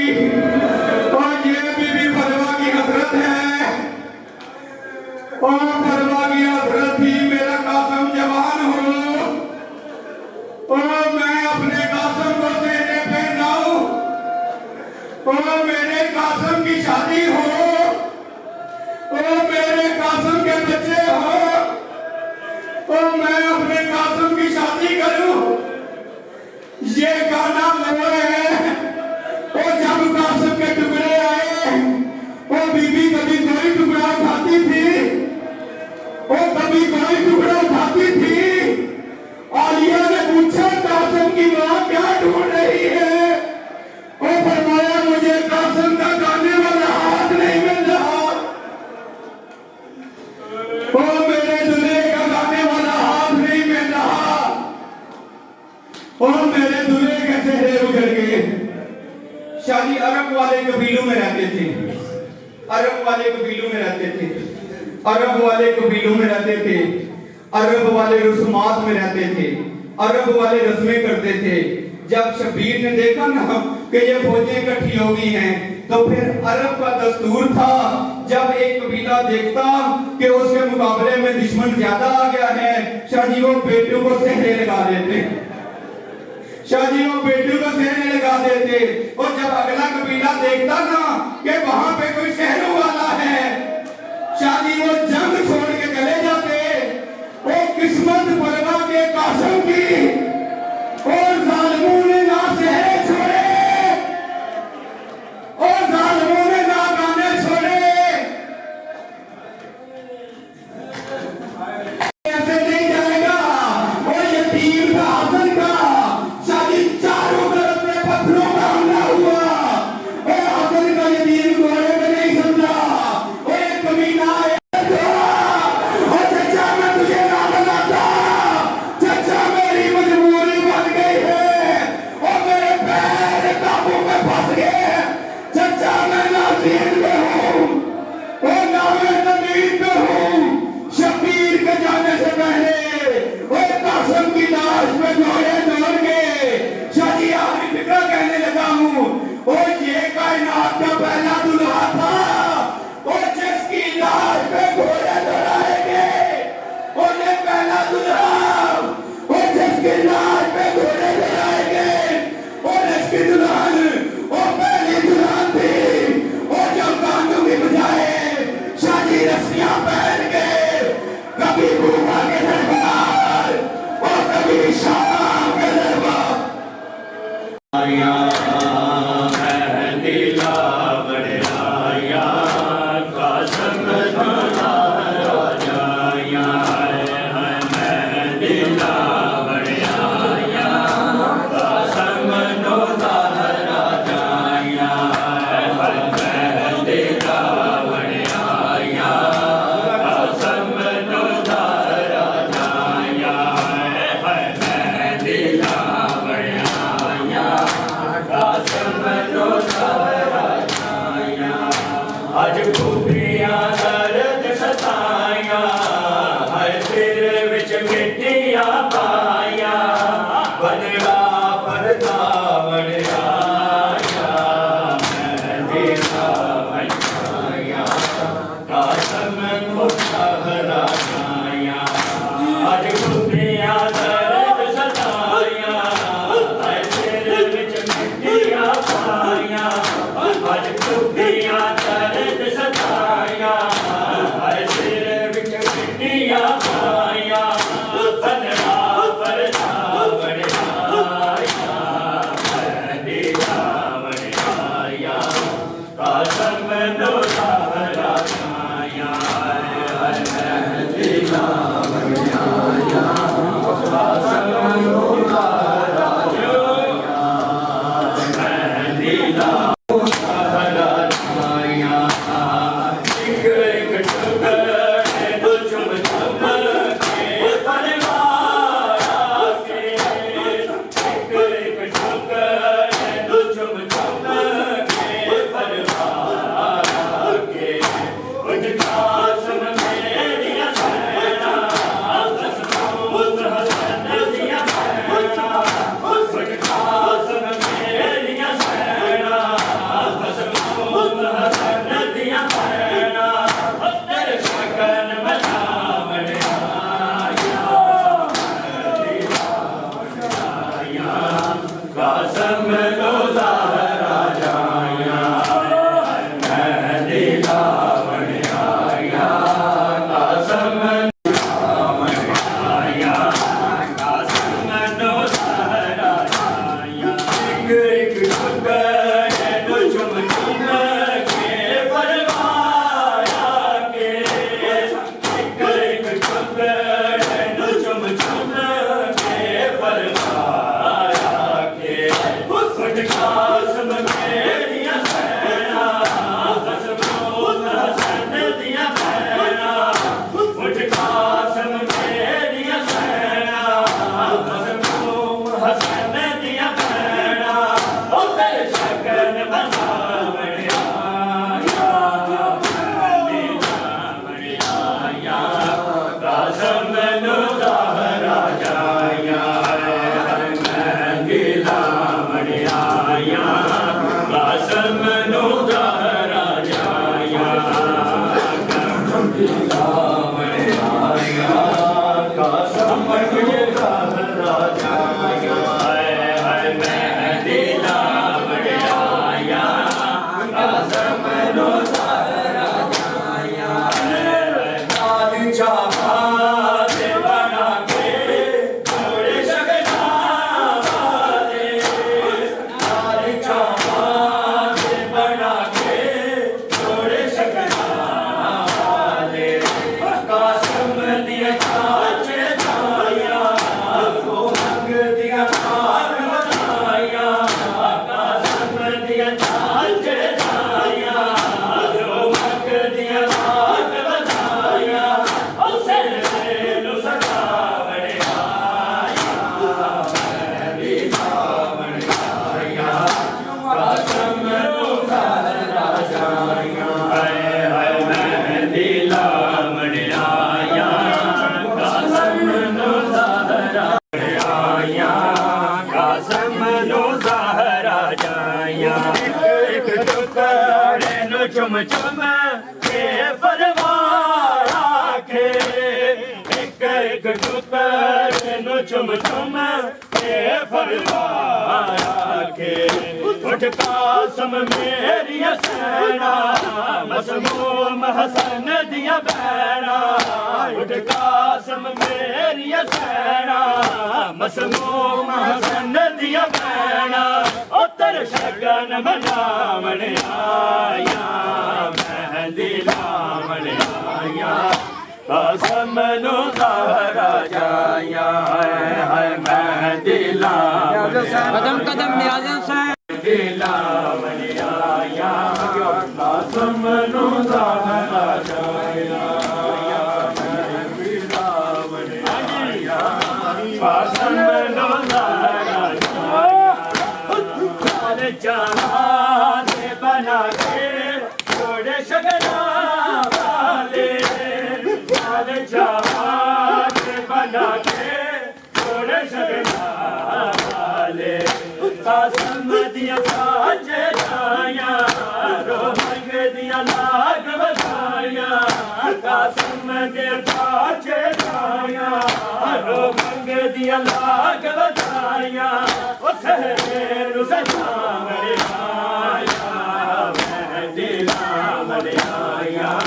और ये बीबी फरवा की हजरत है, और फरवा की हजरत ही मेरा कासम जवान हो, और मैं अपने कासम को सेहरे पहनाऊं, और मेरे कासम की शादी हो, और मेरे कासम के बच्चे हो, और मैं अपने कासम की शादी करूं। ये गाना वो है। और जब कासम के टुकड़े आए, वो बीबी कभी कोई टुकड़ा उठाती थी, वो कभी कोई टुकड़ा उठाती थी। आलिया ने पूछा कासम की माँ क्या ढूंढ रही है? और फरमाया मुझे कासम का गाने वाला हाथ नहीं मिल रहा, और मेरे दूल्हे का गाने वाला हाथ नहीं मिल रहा, और मेरे दूल्हे के चेहरे उजड़ गए। शादी अरब वाले कबीलों में रहते थे, अरब वाले कबीलों में रहते थे, अरब वाले कबीलों में रहते थे, अरब वाले रस्मात में रहते थे, अरब वाले रस्में करते थे। जब शबीर ने देखा ना कि ये फौजें इकट्ठी हो गई हैं, तो फिर अरब का दस्तूर था जब एक कबीला देखता कि उसके मुकाबले में दुश्मन ज्यादा आ गया है, शादी वो बेटों को सेहरे लगा देते, शादी वो बेटों को सेहरे लगा देते। और जब अगला कबीला देखता ना कि वहां पे कोई शहरों वाला है, शादी वो जंग छोड़ के चले जाते। वो किस्मत फरवा के कासम की, और जालिमों ने ना सेहरे छोड़े, और जालिमों ने ना गाने छोड़े। ऐसे नहीं जाएगा। और यतीम का हसन का शादी चारों तरफ से पत्थरों का हमला हुआ, और हसन का यतीम घोड़े में नहीं समझा। और एक कमीना आया, और चचा मैं तुझे ना बनाता, चचा मेरी मजबूरी बन गई है, और मेरे पैर काबू में फंस गए। चचा मैं नाज़ीर में हूँ, और ना मैं ज़मीन पे हूँ। शबीर के जाने से पहले वो कासम की लाश पे घोड़े दौड़ गए। शादी आखिरी फिक्रा कहने लगा हूँ, और ये कायनात का पहला दुल्हा था, और जिसकी लाश पे घोड़े दौड़ाएंगे, और ये पहला दुल्हा, और जिसकी लाश पे घोड़े दौड़ाएंगे, और इसकी दुल्हन वो पहली दुल्हन थी। और जब कानों की बजाए शादी रस्सियां पहन के, कभी भूखा के दरबार, और कभी शाम के दरबार। आज खूबियां दर्द सताया, हर सिर विच मिट्टियां पाया, बदला परदा बड़ाया, मेहंदी बनाया, कासम को सहरा जाया। आज खूबियां दर्द सताया, हर सिर विच मिट्टियां पाया, आज खूबियां दर्द सताया, हर सिर विच मिट्टियां पाया, बदला परदा बड़ाया, मेहंदी बनाया, कासम को सहरा जाया। मेहंदी बनाया, कासम को सहरा जाया, मेहंदी ਕਾਸਮ ਨੂੰ ਜ਼ਾਹਰਾ ਜਾਇਆ ਕਾਸਮ ਨੂੰ ਜ਼ਾਹਰਾ ਜਾਇਆ ਹਾਏ ਮਹਿੰਦੀ ਨਾਮ ਆਇਆ ਕਾਸਮ ਨੂੰ ਜ਼ਾਹਰਾ ਜਾਇਆ ਨਾਦ ਚਾਹਾਂ ਤੇ ਬਣਾ ਕੇ ਜੋੜੇ ਸ਼ਗਨਾ ਵਾਲੇ ਨਾਦ ਚਾਹਾਂ ਤੇ ਬਣਾ ਕੇ ਜੋੜੇ ਸ਼ਗਨਾ ਵਾਲੇ ਕਾਸਮ ਦੀਆਂ ਚਾਚੇ ਜਾਇਆ ਉਹ ਮੰਗ ਦੀਆਂ ਆਗ ਵਧਾਇਆ ਕਾਸਮ ਦੀਆਂ ਚਾਚੇ ਜਾਇਆ ਉਹ ਮੰਗ ਦੀਆਂ ਆਗ ਵਧਾਇਆ ਉਹ ਸਿਰ ਨੂੰ ਸਜਾਵਣ ਆਇਆ ਮੈਂ ਵੀ ਸਾਵਣ ਆਇਆ ਕਾਸਮ ਨੂੰ ਜ਼ਾਹਰਾ ਜਾਇਆ ਹਾਏ ਹਾਏ ਮਹਿੰਦੀ ਲਾਵਣ ਆਇਆ ਕਾਸਮ ਨੂੰ ਜ਼ਾਹਰਾ ਆਇਆ ਕਾਸਮ ਨੂੰ ਜ਼ਾਹਰਾ ਜਾਇਆ ਇੱਕ ਟੁਕੜੇ ਨੂੰ ਚੁੰਮ ਚੁੰਮ ਕੇ ਪਰਵਾਰ ਆਖੇ ਇੱਕ ਟੁਕੜੇ ਨੂੰ ਚੁੰਮ ਚੁੰਮ ਕੇ ਪਰਵਾਰ ਆਖੇ ਉੱਠ ਕਾਸਮ ਮੇਰੀ ਸੈਨਾ ਮਸਮੂਮ ਹਸਨ ਦੀਆਂ ਬੈਣਾ ਉੱਠ ਕਾਸਮ ਮੇਰੀ ਸੈਨਾ ਮਸਮੂਮ ਹਸਨ ਦੀਆਂ ਬੈਣਾ ਉੱਤਰ ਸ਼ਗਨ ਮਨਾਵਣ ਆਇਆ ਮਹਿੰਦੀ ਲਾਵਣ ਆਇਆ ਕਾਸਮ ਨੂੰ ਜ਼ਾਹਰਾ ਜਾਇਆ ਹਾਏ ਹਾਏ ਮਹਿੰਦੀ ਲਾਵਣ कदम कदम नियाज़ हुसैन ਲਾਵਣ ਆਇਆ ਕਾਸਮ ਨੂੰ ਜ਼ਾਹਰਾ ਜਾਇਆ ਮਹਿੰਦੀ ਲਾਵਣ ਆਇਆ ਕਾਸਮ ਨੂੰ ਜ਼ਾਹਰਾ ਜਾਇਆ ਕਾਲੇ ਚਾਹਾਂ ਦੇ ਬਣਾ ਕੇ ਜੋੜੇ ਸ਼ਗਨਾ ਵਾਲੇ ਕਾਲੇ ਚਾਹਾਂ ਦੇ ਬਣਾ ਕੇ ਜੋੜੇ ਸ਼ਗਨਾ ਵਾਲੇ ਕਾਸਮ ਦੀਆਂ ਕਾਜੇ ਜਾਇਆ ਰੋ ਮੰਗ ਦੀਆਂ ਲਾਗ ਵਧਾਇਆ ਕਾਸਮ ਦੇ ਕਾਜੇ ਜਾਇਆ ਰੋ ਮੰਗ ਦੀਆਂ ਲਾਗ ਵਧਾਇਆ ਉਹ ਸਹਰੇ ਨੂੰ ਸਜਾਵਣ ਆਇਆ ਮਹਿੰਦੀ ਲਾਵਣ ਆਇਆ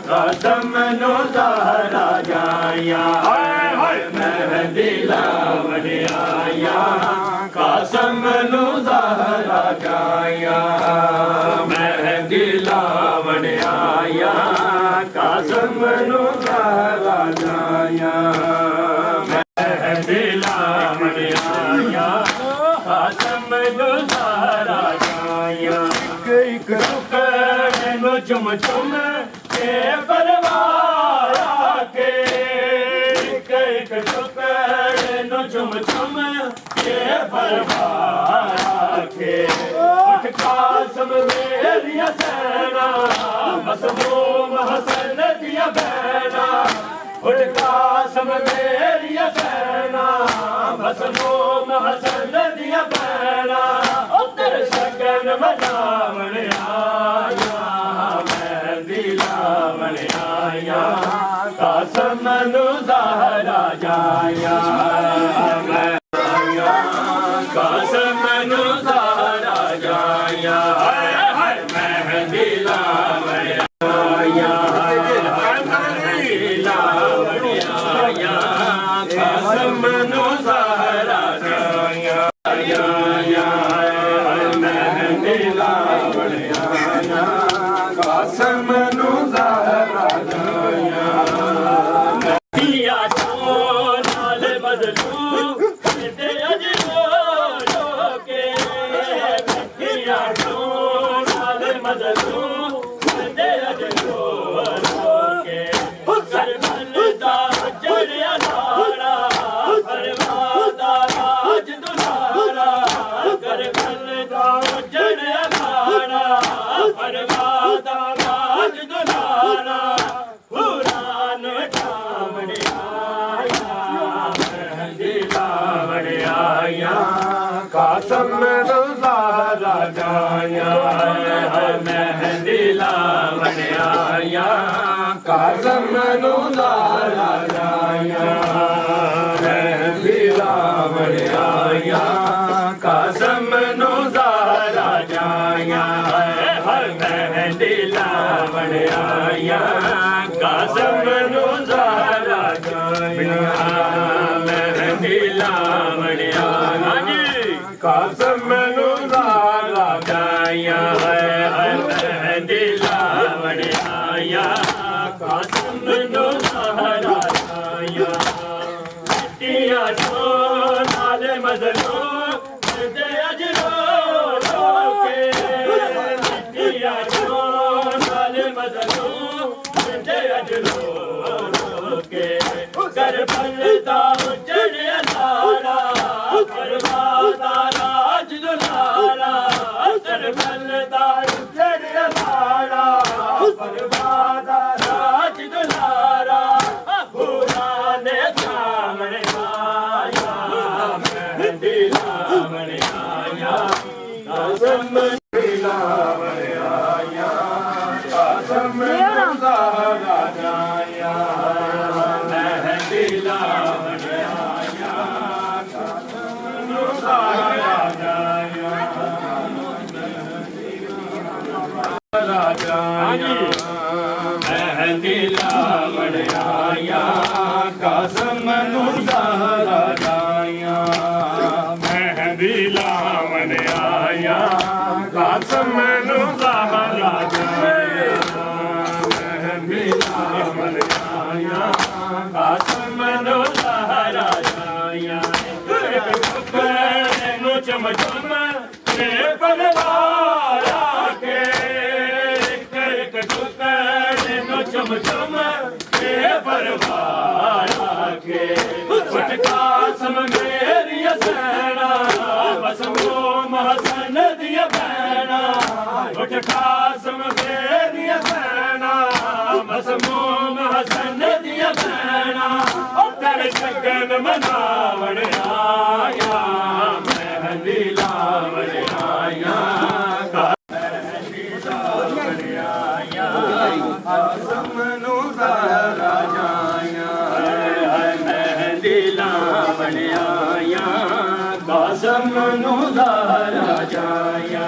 ਕਾਸਮ ਨੂੰ ਜ਼ਾਹਰਾ ਜਾਇਆ ਹਾਏ ਹਾਏ ਮਹਿੰਦੀ ਲਾਵਣ ਆਇਆ ਕਾਸਮ ਨੂੰ ਜ਼ਾਹਰਾ ਜਾਇਆ ਮਹਿੰਦੀ ਲਾਵਣ ਆਇਆ ਕਾਸਮ ਨੂੰ ਜ਼ਾਹਰਾ ਜਾਇਆ ਮਹਿੰਦੀ ਲਾਵਣ ਆਇਆ ਕਾਸਮ ਨੂੰ ਜ਼ਾਹਰਾ ਜਾਇਆ ਇੱਕ ਟੁਕੜੇ ਨੂੰ ਚੁੰਮ ਚੁੰਮ ਕੇ ਪਰਵਾਰ ਆਖੇ ਇੱਕ ਟੁਕੜੇ ਨੂੰ ਚੁੰਮ ਚੁੰਮ ਕੇ ਪਰਵਾਰ ਆਖੇ ਉੱਠ ਕਾਸਮ ਮੇਰੀ ਸੈਨਾ ਮਸਮੂਮ ਹਸਨ ਦੀਆਂ ਬੈਣਾ ਉੱਠ ਕਾਸਮ ਮੇਰੀ ਸੈਨਾ ਮਸਮੂਮ ਹਸਨ ਦੀਆਂ ਬੈਣਾ ਉੱਤਰ ਸ਼ਗਨ ਮਨਾਵਣ ਆਇਆ ਮਹਿੰਦੀ ਲਾਵਣ ਆਇਆ ਕਾਸਮ ਨੂੰ ਜ਼ਾਹਰਾ ਜਾਇਆ ਕਾਸਮ ਨੂੰ ਜ਼ਾਹਰਾ ਜਾਇਆ ਹਾਏ ਹਾਏ ਮਹਿੰਦੀ ਲਾਵਣ ਆਇਆ ਮਹਿੰਦੀ ਲਾਵਣ ਆਇਆ ਕਾਸਮ ਨੂੰ ਜ਼ਾਹਰਾ ਜਾਇਆ ਮਹਿੰਦੀ ਲਾਵਣ ਆਇਆ ਕਾਸਮ ਨੂੰ ਜ਼ਾਹਰਾ ਜਾਇਆ ਦੀਆ ਚੋ ਨਾਲ ਬਦਲੂ ਤੇ ਅਜ ਲੋਕੇ ਦੀਆ ਚੋ ਨਾਲ ਬਦਲੂ ਤੇ ਅਜ ਲੋਕੇ ਸਰਬਨ ਦਾ ਜੜਿਆ ਲਾੜਾ ਪਰਵਾਦਾ ਰਾਜ ਦੁਲਾਰਾ ਕਰਬਲ ਦਾ ਜੜਿਆ ਲਾੜਾ ਪਰਵਾਦਾ ਰਾਜ ਦੁਲਾਰਾ ਪੁਰਾਨ ਕਾਮਣ ਆਇਆ ਮਹਿੰਦੀ ਲਾਵਣ ਆਇਆ ਕਾਸਮ ਨੂੰ ਜ਼ਾਹਰਾ ਜਾਇਆ ਮਹਿੰਦੀ ਲਾਵਣ ਆਇਆ ਕਾਜ਼ਮ ਨੂੰ ਜ਼ਾਰਾ ਜਾਇਆ ਮਹਿੰਦੀ ਲਾਵਣ ਆਇਆ ਕਾਜ਼ਮ ਨੂੰ ਜ਼ਾਰਾ ਜਾਇਆ ਹਰ ਮਹਿੰਦੀ ਲਾਵਣ ਆਇਆ ਕਾਜ਼ਮ ਨੂੰ ਜ਼ਾਰਾ ਜਾਇਆ ਮਹਿੰਦੀ ਲਾਵਣ ਆਇਆ ਕਾਜ਼ਮ ਨੂੰ ਜ਼ਾਰਾ ਜਾਇਆ ਮਹਿੰਦੀ ਲਾਵਣ ਆਇਆ ਕਾਜ਼ਮ ਨੂੰ ਜ਼ਾਰਾ ਜਾਇਆ ਚਿੱਟੀਆਂ ਚੋਂ ਨਾਲ ਮਜ਼ਲੂ ਦੇ ਅਜਰੋ ਲੋਕੇ ਚਿੱਟੀਆਂ ਚੋਂ ਨਾਲ ਮਜ਼ਲੂ ਦੇ ਅਜਰੋ ਲੋਕੇ ਕਰਬਲ ਦਾ ਚੜਿਆ ਲਾਰਾ ਪਰਵਾਦਾ ਰਾਜ ਦੁਲਾਰਾ ਕਰਬਲ ਦਾ ਚੜਿਆ ਲਾਰਾ ਪਰਵਾਦਾ ਰਾਜ ਦੁਲਾਰਾ ਪੂਰਾ ਨੇ ਸਾਹਮਣ ਆਇਆ ਮਹਿੰਦੀ ਲਾਵਣ ਆਇਆ ਕਾਜ਼ਮ ਲਾਵਣ ਆਇਆ ਕਾਜ਼ਮ ਨੂੰ ਜ਼ਾਰਾ ਜਾਇਆ ਮਹਿੰਦੀ ਲਾਵਣ ਆਇਆ ਕਾਜ਼ਮ ਨੂੰ ਜ਼ਾਰਾ ਜਾਇਆ ਮਹਿੰਦੀ ਲਾਵਣ ਆਇਆ ਕਾਜ਼ਮ ਨੂੰ ਜ਼ਾਰਾ ਜਾਇਆ ਮਹਿੰਦੀ ਲਾਵਣ ਆਇਆ ਕਾਜ਼ਮ ਨੂੰ ਜ਼ਾਰਾ ਜਾਇਆ ਮਹਿੰਦੀ ਲਾਵਣ ਆਇਆ ਕਾਜ਼ਮ ਨੂੰ ਜ਼ਾਰਾ ਜਾਇਆ ਇੱਕ ਟੁਕੜੇ ਨੂੰ ਚਮ ਚਮ ਤੇ ਪਲਵਾਰਾ ਕੇ ਇੱਕ ਟੁਕੜੇ ਨੂੰ ਚਮ ਚਮ ਤੇ ਪਲਵਾਰਾ ਕੇ ਫਟਕਾ ਸਮ ਮੇਰੀ ਸੈਨਾ ਬਸਮੋ ਮਹਸਨ ਦੀਆਂ ਬੈਣਾ ਫਟਕਾ ਸਮ ਮੇਰੀ ਸੈਨਾ ਬਸਮੋ ਮਹਸਨ ਦੀਆਂ ਬੈਣਾ ਤੇਰੇ ਸ਼ਗਨ ਮਨਾਵਣ ਆਇਆ ਮਹਿੰਦੀ ਲਾਵਣ ਆਇਆ ਕਾਜ਼ਮ ਨੂੰ ਜ਼ਾਰਾ ਜਾਇਆ ਮਹਿੰਦੀ ਲਾਵਣ ਆਇਆ ਕਾਜ਼ਮ ਨੂੰ ਜ਼ਾਰਾ ਜਾਇਆ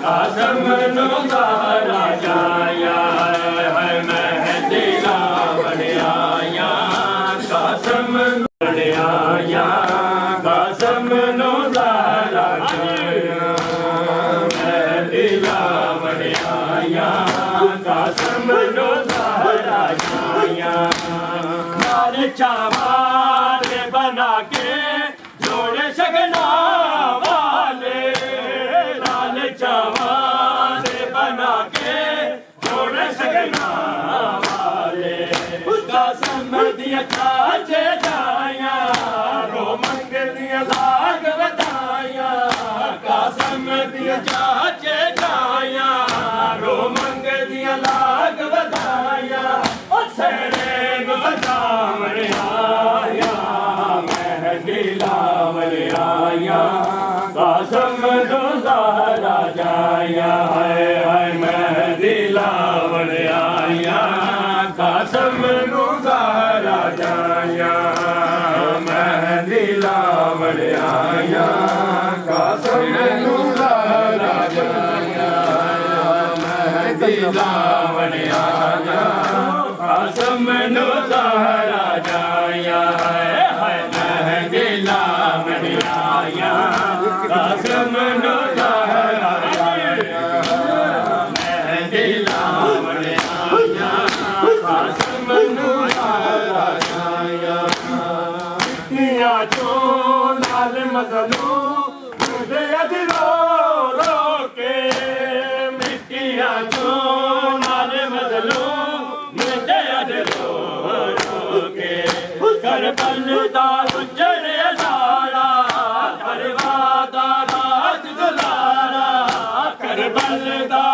ਕਾਜ਼ਮ ਨੂੰ ਜ਼ਾਰਾ ਜਾਇਆ ਮਹਿੰਦੀ ਲਾਵਣ ਆਇਆ ਕਾਜ਼ਮ ਨੂੰ ਆਇਆ ਕਾਜ਼ਮ ਨੂੰ ਜ਼ਾਰਾ ਜਾਇਆ ਮਹਿੰਦੀ ਲਾਵਣ ਆਇਆ ਕਾਜ਼ਮ ਨੂੰ ਜ਼ਾਰਾ ਜਾਇਆ ਨਾਲ ਚਾਵਾਰ ਬਣਾ ਕੇ ਜੋੜੇ ਸ਼ਗਨਾ ਵਾਲੇ ਨਾਲ ਚਾਵਾਰ ਬਣਾ ਕੇ ਜੋੜੇ ਸ਼ਗਨਾ ਵਾਲੇ ਕਾਜ਼ਮ ਦੀਆਂ ਚਾਚੇ ਜਾਇਆ ਰੋ ਮੰਗਦੀਆਂ ਲਾਗ ਵਧਾਇਆ ਕਾਜ਼ਮ ਦੀਆਂ ਚਾਚੇ ਜਾਇਆ ਰੋ ਮੰਗਦੀਆਂ ਲਾਗ ਵਧਾਇਆ ਉਹ ਸੇਰੇ ਨੂੰ ਸਜਾਵਣ ਆਇਆ ਮਹਿੰਦੀ ਲਾਵਣ ਆਇਆ ਕਾਜ਼ਮ ਨੂੰ ਜ਼ਾਰਾ ਜਾਇਆ ਹਾਏ ਮਹਿੰਦੀ ਲਾਵਣ ਆਇਆ ਕਾਜ਼ਮ ਨੂੰ ਜ਼ਾਰਾ ਜਾਇਆ ਮਹਿੰਦੀ ਲਾਵਣ ਆਇਆ ਕਾਜ਼ਮ ਨੂੰ ਜ਼ਾਰਾ लावणिया कासम नो सहारा जाया है मेहंदी लावणिया कासम नो सहारा जाया मेहंदी लावणिया कासम नो सहारा जाया मिट्टियां जो लाल मजनू मुझे अजरो रो के मिट्टियां जो लाल मजनू मुझे अजरो रो के करबल दा गुजर असारा करवा दा राज दुलारा करबल दा